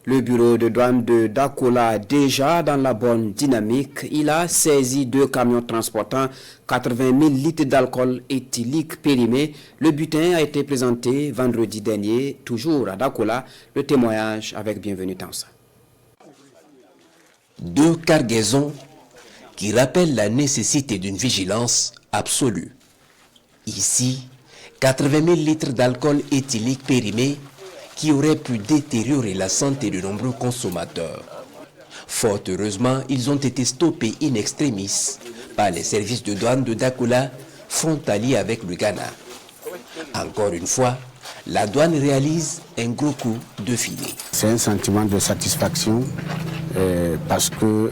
Le bureau de douane de Dakola, déjà dans la bonne dynamique, il a saisi 2 camions transportant 80 000 litres d'alcool éthylique périmé. Le butin a été présenté vendredi dernier, toujours à Dakola. Le témoignage avec Bienvenue Tansa. 2 cargaisons qui rappellent la nécessité d'une vigilance absolue. Ici, 80 000 litres d'alcool éthylique périmé qui aurait pu détériorer la santé de nombreux consommateurs. Fort heureusement, ils ont été stoppés in extremis par les services de douane de Dakola, frontaliers avec le Ghana. Encore une fois, la douane réalise un gros coup de filet. C'est un sentiment de satisfaction parce que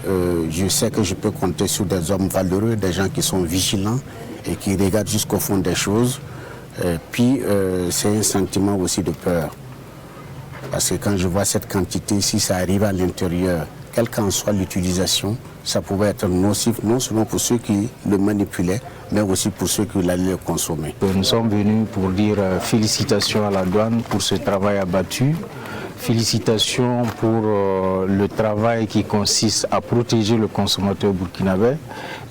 je sais que je peux compter sur des hommes valeureux, des gens qui sont vigilants et qui regardent jusqu'au fond des choses. Puis c'est un sentiment aussi de peur. Parce que quand je vois cette quantité, si ça arrive à l'intérieur, quelle qu'en soit l'utilisation, ça pouvait être nocif non seulement pour ceux qui le manipulaient, mais aussi pour ceux qui l'allaient le consommer. Nous sommes venus pour dire félicitations à la douane pour ce travail abattu. Félicitations pour le travail qui consiste à protéger le consommateur burkinabé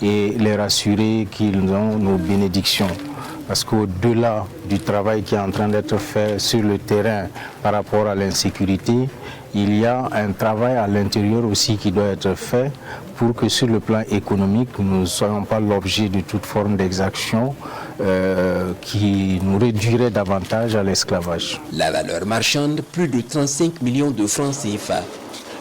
et les rassurer qu'ils ont nos bénédictions. Parce qu'au-delà du travail qui est en train d'être fait sur le terrain par rapport à l'insécurité, il y a un travail à l'intérieur aussi qui doit être fait pour que sur le plan économique, nous ne soyons pas l'objet de toute forme d'exaction qui nous réduirait davantage à l'esclavage. La valeur marchande, plus de 35 millions de francs CFA.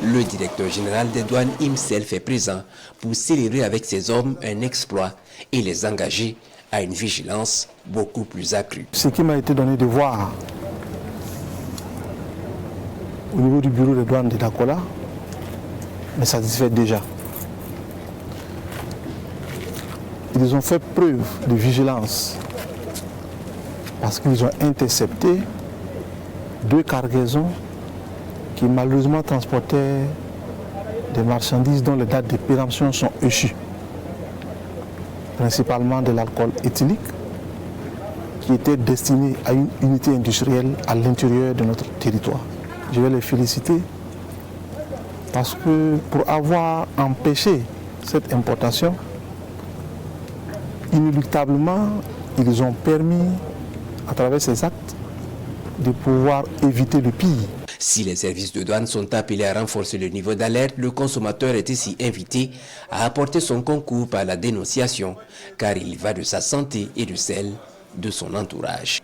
Le directeur général des douanes himself est présent pour célébrer avec ses hommes un exploit et les engager à une vigilance beaucoup plus accrue. Ce qui m'a été donné de voir au niveau du bureau de douane de Dakola me satisfait déjà. Ils ont fait preuve de vigilance parce qu'ils ont intercepté 2 cargaisons qui malheureusement transportaient des marchandises dont les dates de péremption sont échues, principalement de l'alcool éthylique qui était destiné à une unité industrielle à l'intérieur de notre territoire. Je vais les féliciter parce que pour avoir empêché cette importation, inéluctablement, ils ont permis, à travers ces actes, de pouvoir éviter le pire. Si les services de douane sont appelés à renforcer le niveau d'alerte, le consommateur est ici invité à apporter son concours par la dénonciation, car il y va de sa santé et de celle de son entourage.